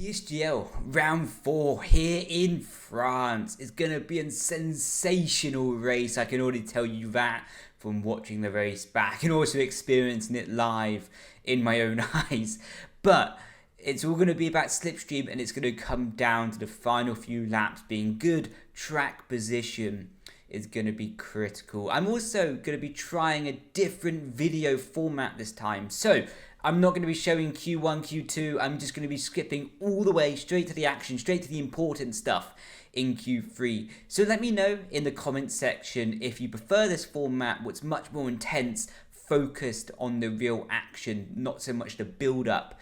PSGL round 4 here in France is going to be a sensational race. I can already tell you that from watching the race back and also experiencing it live in my own eyes. But it's all going to be about slipstream, and it's going to come down to the final few laps being good. Track position is going to be critical. I'm also going to be trying a different video format this time. So I'm not going to be showing Q1, Q2. I'm just going to be skipping all the way straight to the action, straight to the important stuff in Q3. So let me know in the comments section if you prefer this format, what's much more intense, focused on the real action, not so much the build up.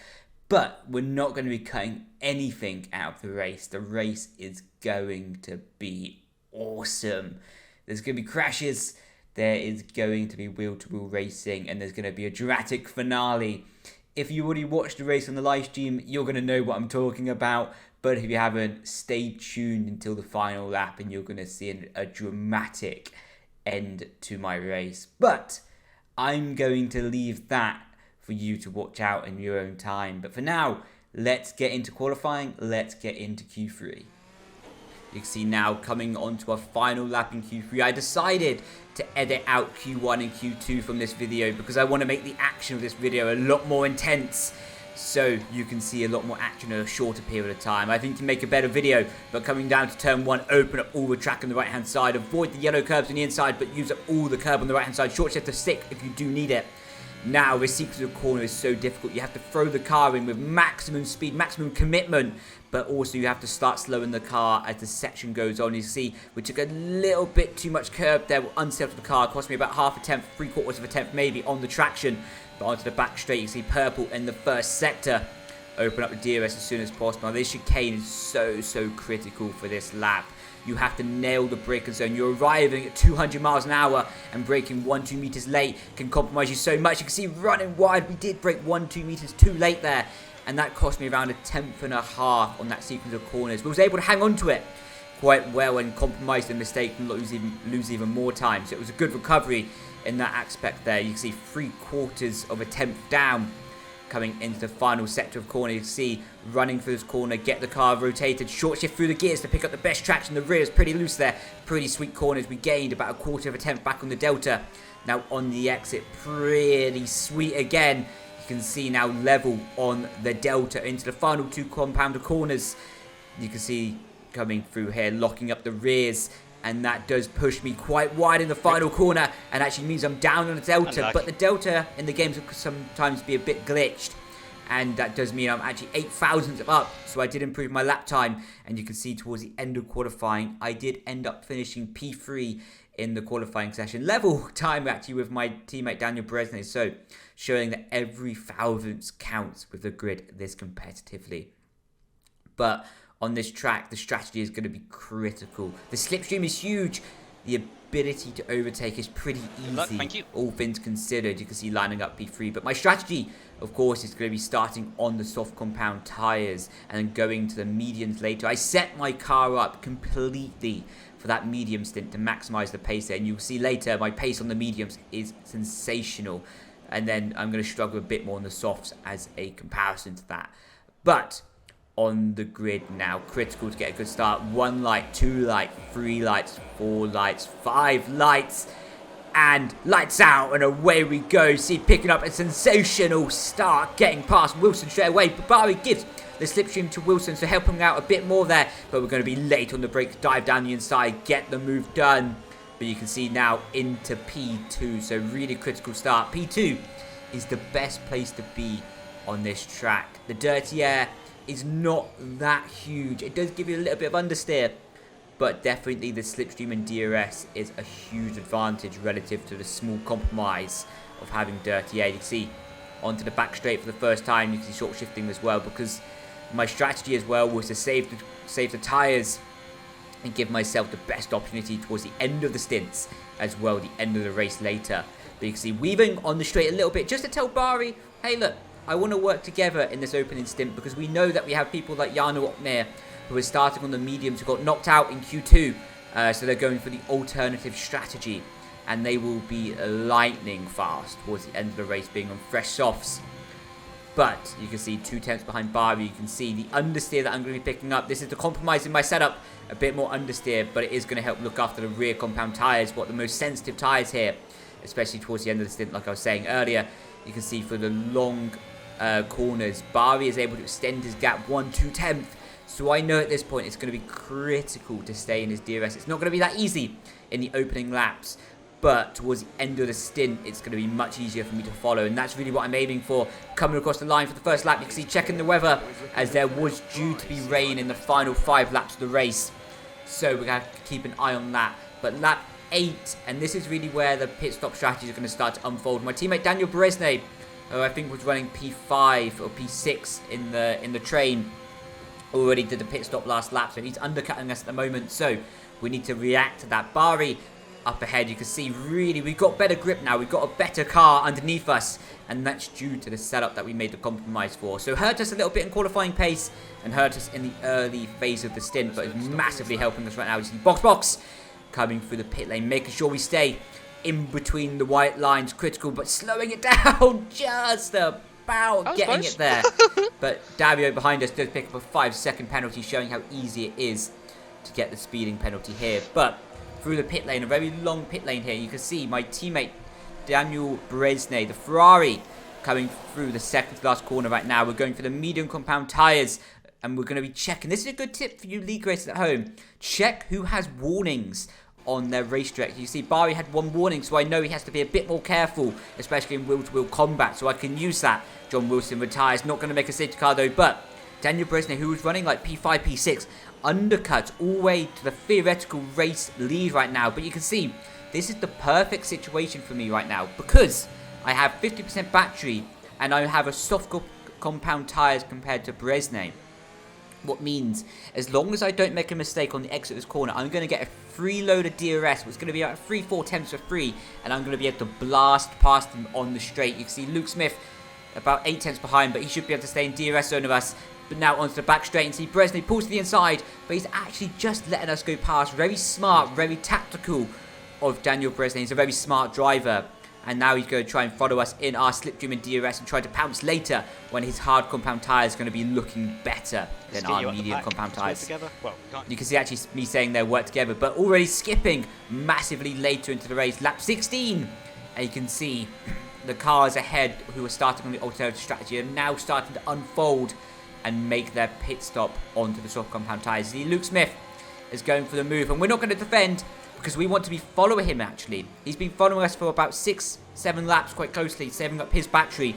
But we're not going to be cutting anything out of the race. The race is going to be awesome. There's going to be crashes. There is going to be wheel-to-wheel racing, and there's going to be a dramatic finale. If you already watched the race on the live stream, you're going to know what I'm talking about. But if you haven't, stay tuned until the final lap, and you're going to see a dramatic end to my race. But I'm going to leave that for you to watch out in your own time. But for now, let's get into qualifying. Let's get into Q3. You can see now coming on to our final lap in Q3, I decided to edit out Q1 and Q2 from this video because I want to make the action of this video a lot more intense, so you can see a lot more action in a shorter period of time. I think to make a better video, but coming down to turn 1, open up all the track on the right hand side, avoid the yellow curbs on the inside, but use up all the curb on the right hand side, short shift to stick if you do need it. Now, the sequence of the corner is so difficult. You have to throw the car in with maximum speed, maximum commitment, but also you have to start slowing the car as the section goes on. You see, we took a little bit too much curb there. We unsettled the car. It cost me about half a tenth, 3/4 of a tenth maybe on the traction. But onto the back straight, you see purple in the first sector. Open up the DRS as soon as possible. Now, this chicane is so critical for this lap. You have to nail the braking zone. You're arriving at 200 miles an hour and braking 1-2 meters late can compromise you so much. You can see running wide, we did brake 1-2 meters too late there, and that cost me around 1.5 on that sequence of corners. We was able to hang on to it quite well and compromise the mistake and lose even more time. So it was a good recovery in that aspect there. You can see 3/4 of a tenth down coming into the final sector of corner. You can see running through this corner, get the car rotated, short shift through the gears to pick up the best traction. The rear is pretty loose there. Pretty sweet corners. We gained about 1/4 of a tenth back on the delta. Now on the exit, pretty sweet again. You can see now level on the delta into the final 2 compounder corners. You can see coming through here, locking up the rears. And that does push me quite wide in the final corner and actually means I'm down on the delta. But the delta in the games will sometimes be a bit glitched. And that does mean I'm actually 8 thousandths up. So I did improve my lap time. And you can see towards the end of qualifying, I did end up finishing P3 in the qualifying session. Level time actually with my teammate Daniel Brendon. So showing that every thousandths counts with the grid this competitively. But on this track, the strategy is going to be critical. The slipstream is huge. The ability to overtake is pretty easy. Thank you. All things considered, you can see lining up P3. But my strategy, of course, is going to be starting on the soft compound tyres and then going to the mediums later. I set my car up completely for that medium stint to maximize the pace there. And you'll see later, my pace on the mediums is sensational. And then I'm going to struggle a bit more on the softs as a comparison to that. But on the grid now, critical to get a good start. 1 light, 2 light, 3 lights, 4 lights, 5 lights, and lights out, and away we go. See, picking up a sensational start, getting past Wilson straight away. Babari gives the slipstream to Wilson, so helping out a bit more there, but we're going to be late on the brakes. Dive down the inside, get the move done. But you can see now into P2, so really critical start. P2 is the best place to be on this track. The dirty air is not that huge. It does give you a little bit of understeer, but definitely the slipstream and DRS is a huge advantage relative to the small compromise of having dirty air. You can see onto the back straight for the first time. You can see short shifting as well, because my strategy as well was to save the tyres and give myself the best opportunity towards the end of the stints as well, the end of the race later. But you can see weaving on the straight a little bit just to tell Bari, hey look, I want to work together in this opening stint, because we know that we have people like Jarno Opner who are starting on the mediums who got knocked out in Q2. So they're going for the alternative strategy, and they will be lightning fast towards the end of the race, being on fresh softs. But you can see 2 tenths behind Bari. You can see the understeer that I'm going to be picking up. This is the compromise in my setup. A bit more understeer, but it is going to help look after the rear compound tyres. What the most sensitive tyres here, especially towards the end of the stint, like I was saying earlier. You can see for the long corners, Bari is able to extend his gap 1/2 tenths. So I know at this point it's going to be critical to stay in his DRS. It's not going to be that easy in the opening laps. But towards the end of the stint, it's going to be much easier for me to follow. And that's really what I'm aiming for. Coming across the line for the first lap, you can see checking the weather as there was due to be rain in the final 5 laps of the race. So we're going to have to keep an eye on that. But lap 8, and this is really where the pit stop strategies are going to start to unfold. My teammate Daniel Brendon, who I think was running P5 or P6 in the train, already did the pit stop last lap. So he's undercutting us at the moment. So we need to react to that. Bari up ahead, you can see really we've got better grip now. We've got a better car underneath us, and that's due to the setup that we made the compromise for. So hurt us a little bit in qualifying pace and hurt us in the early phase of the stint, but it's massively helping us right now. You see box coming through the pit lane, making sure we stay in between the white lines, critical, but slowing it down just about getting it there. But Davio behind us does pick up a 5-second penalty, showing how easy it is to get the speeding penalty here. But through the pit lane, a very long pit lane here, you can see my teammate Daniel Brendon, the Ferrari, coming through the second to last corner right now. We're going for the medium compound tyres, and we're going to be checking. This is a good tip for you league racers at home. Check who has warnings on their race director. You see Bari had 1 warning, so I know he has to be a bit more careful, especially in wheel-to-wheel combat, so I can use that. John Wilson retires, not going to make a safety car though, but Daniel Brendon, who was running like P5, P6, undercut all the way to the theoretical race lead right now. But you can see this is the perfect situation for me right now, because I have 50% battery and I have a soft compound tyres compared to Brendon. What means as long as I don't make a mistake on the exit of this corner, I'm going to get a free load of DRS, which is going to be about 3-4 tenths for free, and I'm going to be able to blast past him on the straight. You can see Luke Smith about 8 tenths behind, but he should be able to stay in DRS zone of us. But now onto the back straight, and see Brendon pulls to the inside, but he's actually just letting us go past. Very smart, very tactical of Daniel Brendon. He's a very smart driver. And now he's going to try and follow us in our slipstream and DRS and try to pounce later when his hard compound tyre is going to be looking better than our medium compound tyres. Well, you can see actually me saying they work together, but already skipping massively later into the race. Lap 16, and you can see the cars ahead who are starting on the alternative strategy are now starting to unfold and make their pit stop onto the soft compound tyres. See, Luke Smith is going for the move, and we're not going to defend because we want to be following him actually. He's been following us for about 6-7 laps quite closely, saving up his battery.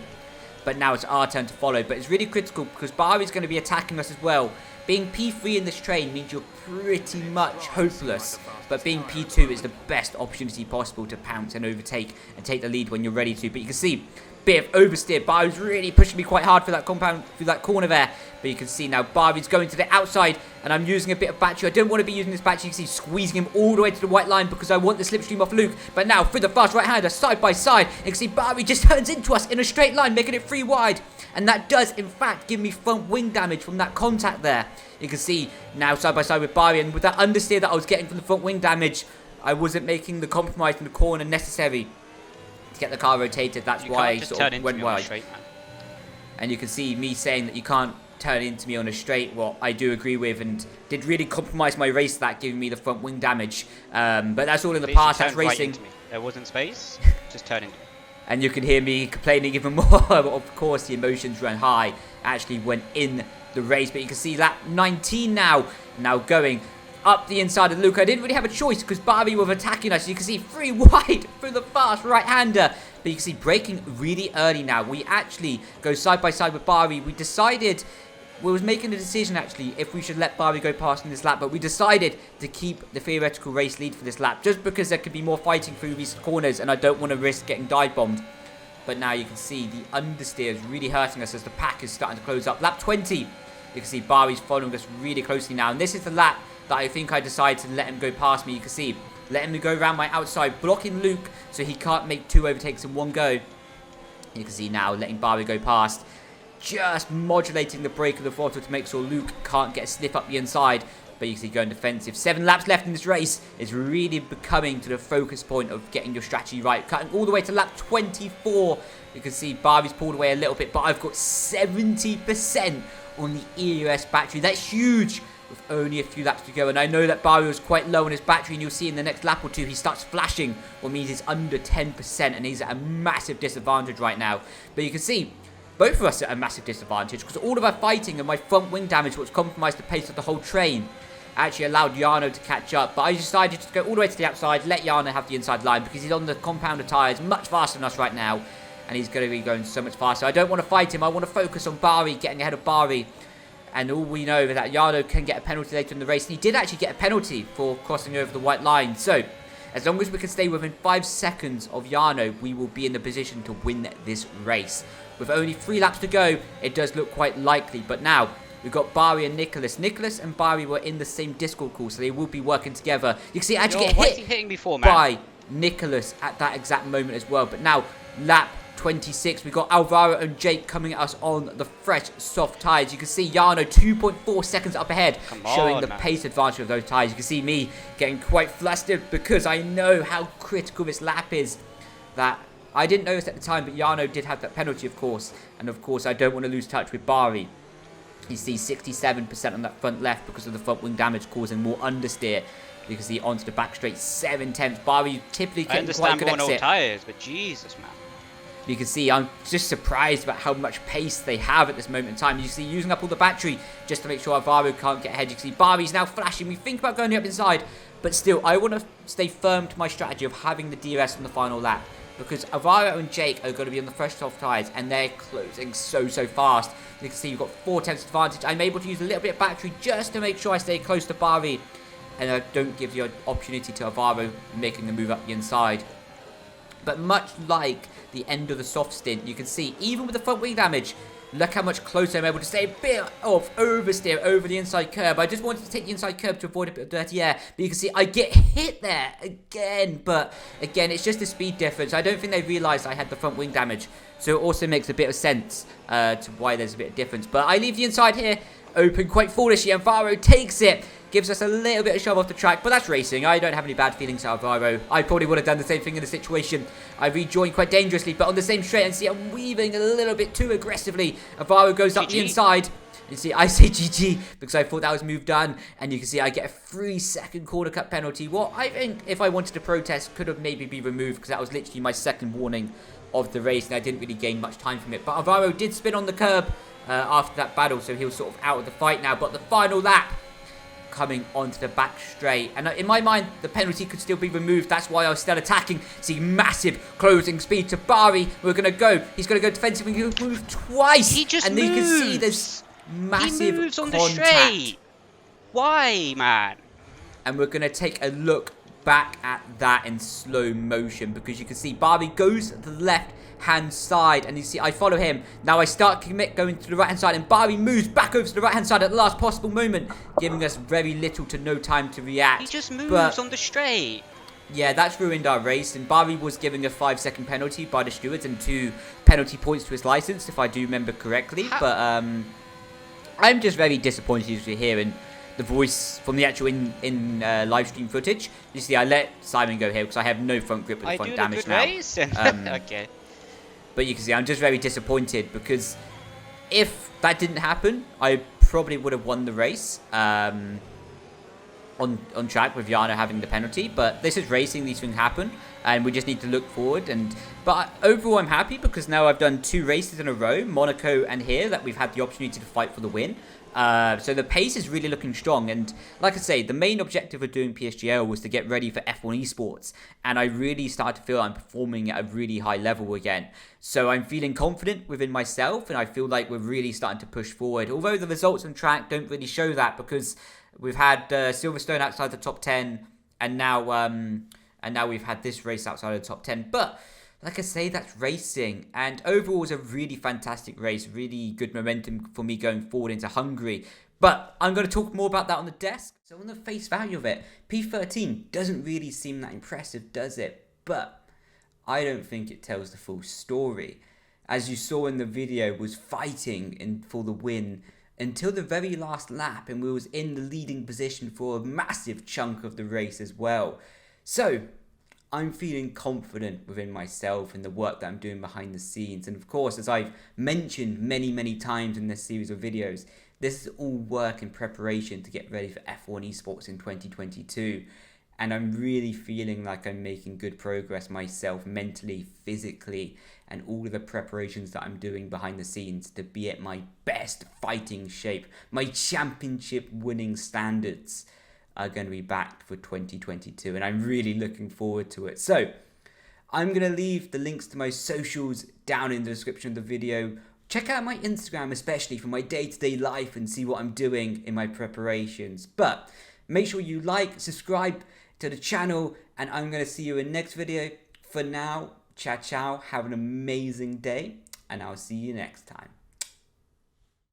But now it's our turn to follow. But it's really critical because Bari's going to be attacking us as well. Being P3 in this train means you're pretty much hopeless. But being P2 is the best opportunity possible to pounce and overtake and take the lead when you're ready to. But you can see bit of oversteer. Bari's really pushing me quite hard for that compound, through that corner there. But you can see now Bari's going to the outside, and I'm using a bit of battery. I don't want to be using this battery. You can see squeezing him all the way to the white line because I want the slipstream off Luke. But now through the fast right-hander, side by side, you can see Bari just turns into us in a straight line, making it 3 wide. And that does, in fact, give me front wing damage from that contact there. You can see now side by side with Bari, and with that understeer that I was getting from the front wing damage, I wasn't making the compromise in the corner necessary to get the car rotated. That's why I sort of went wide. And you can see me saying that you can't turn into me on a straight, what I do agree with, and did really compromise my race, that giving me the front wing damage. But that's all in the past. That's racing. Right, there wasn't space. Just turn into me. And you can hear me complaining even more. But of course, the emotions ran high. Actually went in the race. But you can see lap 19 now going up the inside of Luke. I didn't really have a choice because Bari were attacking us. You can see 3 wide through the fast right-hander. But you can see braking really early now. We actually go side by side with Bari. We decided, we was making a decision actually if we should let Bari go past in this lap. But we decided to keep the theoretical race lead for this lap, just because there could be more fighting through these corners and I don't want to risk getting dive bombed. But now you can see the understeer is really hurting us as the pack is starting to close up. Lap 20, you can see Bari's following us really closely now. And this is the lap that I think I decided to let him go past me. You can see, let him go around my outside, blocking Luke so he can't make 2 overtakes in one go. You can see now letting Bari go past, just modulating the brake of the throttle to make sure Luke can't get a sniff up the inside. but you can see going defensive. 7 laps left in this race. It's really becoming to the focus point of getting your strategy right. Cutting all the way to lap 24. You can see Barbie's pulled away a little bit, but I've got 70% on the EOS battery. That's huge with only a few laps to go. And I know that Barbie was quite low on his battery, and you'll see in the next lap or two, he starts flashing, what means he's under 10%, and he's at a massive disadvantage right now. But you can see both of us are at a massive disadvantage because all of our fighting and my front wing damage, which compromised the pace of the whole train, actually allowed Jarno to catch up. But I decided to go all the way to the outside, let Jarno have the inside line because he's on the compounder tyres much faster than us right now. And he's going to be going so much faster. I don't want to fight him. I want to focus on Bari, getting ahead of Bari. And all we know is that Jarno can get a penalty later in the race. And he did actually get a penalty for crossing over the white line. So, as long as we can stay within 5 seconds of Jarno, we will be in the position to win this race. With only 3 laps to go, it does look quite likely. But now, we've got Bari and Nicholas. Nicholas and Bari were in the same Discord call, so they will be working together. You can see actually get hit hitting before, man? by Nicholas at that exact moment as well. But now, lap 26, we've got Alvaro and Jake coming at us on the fresh, soft tyres. You can see Jarno 2.4 seconds up ahead, showing the pace advantage of those tyres. You can see me getting quite flustered because I know how critical this lap is. That I didn't notice at the time, but Jarno did have that penalty, of course. And of course, I don't want to lose touch with Bari. You see 67% on that front left because of the front wing damage causing more understeer. You can see onto the back straight, 7 tenths. Bari typically getting quite good exit. Tyres, but Jesus, man. You can see I'm just surprised about how much pace they have at this moment in time. You see using up all the battery just to make sure Alvaro can't get ahead. You can see Bari's now flashing. We think about going up inside, but still, I want to stay firm to my strategy of having the DRS on the final lap. Because Alvaro and Jake are going to be on the fresh soft tyres and they're closing so fast. You can see you've got 4 tenths advantage. I'm able to use a little bit of battery just to make sure I stay close to Bari and I don't give the opportunity to Alvaro making the move up the inside. But much like the end of the soft stint, you can see even with the front wing damage, look how much closer I'm able to stay a bit of oversteer over the inside curb. I just wanted to take the inside curb to avoid a bit of dirty air. But you can see I get hit there again. But again, it's just a speed difference. I don't think they realised I had the front wing damage. So it also makes a bit of sense to why there's a bit of difference. But I leave the inside here open quite foolishly. And Alvaro takes it. Gives us a little bit of shove off the track, but that's racing. I don't have any bad feelings to Alvaro. I probably would have done the same thing in the situation. I rejoined quite dangerously, but on the same straight, and see I'm weaving a little bit too aggressively. Alvaro goes up the inside. You see, I say GG because I thought that was move done, and you can see I get a 3-second corner cut penalty. What I think, if I wanted to protest, could have maybe been removed because that was literally my second warning of the race, and I didn't really gain much time from it. But Alvaro did spin on the curb after that battle, so he was sort of out of the fight now. But the final lap, coming onto the back straight, and in my mind the penalty could still be removed. That's why I was still attacking. See massive closing speed to Bari. We're gonna go, he's gonna go defensive and he'll move twice. He just and moves. You can see there's massive he moves on contact. The straight. Why, man? And we're gonna take a look back at that in slow motion because you can see Bari goes to the left hand side, and you see I follow him. Now I start going to the right hand side, and Bari moves back over to the right hand side at the last possible moment, giving us very little to no time to react. He just moves on the straight. Yeah, that's ruined our race, and Bari was given a 5-second penalty by the stewards and 2 penalty points to his license, if I do remember correctly. But I'm just very disappointed to hear in the voice from the actual in live stream footage. You see, I let Simon go here because I have no front grip with front damage now. Okay. But you can see I'm just very disappointed because if that didn't happen, I probably would have won the race on track with Jarno having the penalty. But this is racing; these things happen, and we just need to look forward. But overall, I'm happy because now I've done 2 races in a row, Monaco and here, that we've had the opportunity to fight for the win. So the pace is really looking strong, and like I say, the main objective of doing PSGL was to get ready for F1 esports, and I really start to feel I'm performing at a really high level again. So I'm feeling confident within myself, and I feel like we're really starting to push forward, although the results on track don't really show that because we've had Silverstone outside the top 10, and now we've had this race outside of the top 10, but like I say, that's racing, and overall it was a really fantastic race, really good momentum for me going forward into Hungary. But I'm going to talk more about that on the desk. So on the face value of it, P13 doesn't really seem that impressive, does it? But I don't think it tells the full story. As you saw in the video, was fighting for the win until the very last lap, and we was in the leading position for a massive chunk of the race as well. So I'm feeling confident within myself and the work that I'm doing behind the scenes. And of course, as I've mentioned many times in this series of videos, this is all work in preparation to get ready for F1 Esports in 2022. And I'm really feeling like I'm making good progress myself mentally, physically, and all of the preparations that I'm doing behind the scenes to be at my best fighting shape. My championship winning standards are going to be back for 2022, and I'm really looking forward to it. So I'm going to leave the links to my socials down in the description of the video. Check out my Instagram, especially for my day-to-day life, and see what I'm doing in my preparations. But make sure you like, subscribe to the channel, and I'm going to see you in the next video. For now, ciao, have an amazing day, and I'll see you next time.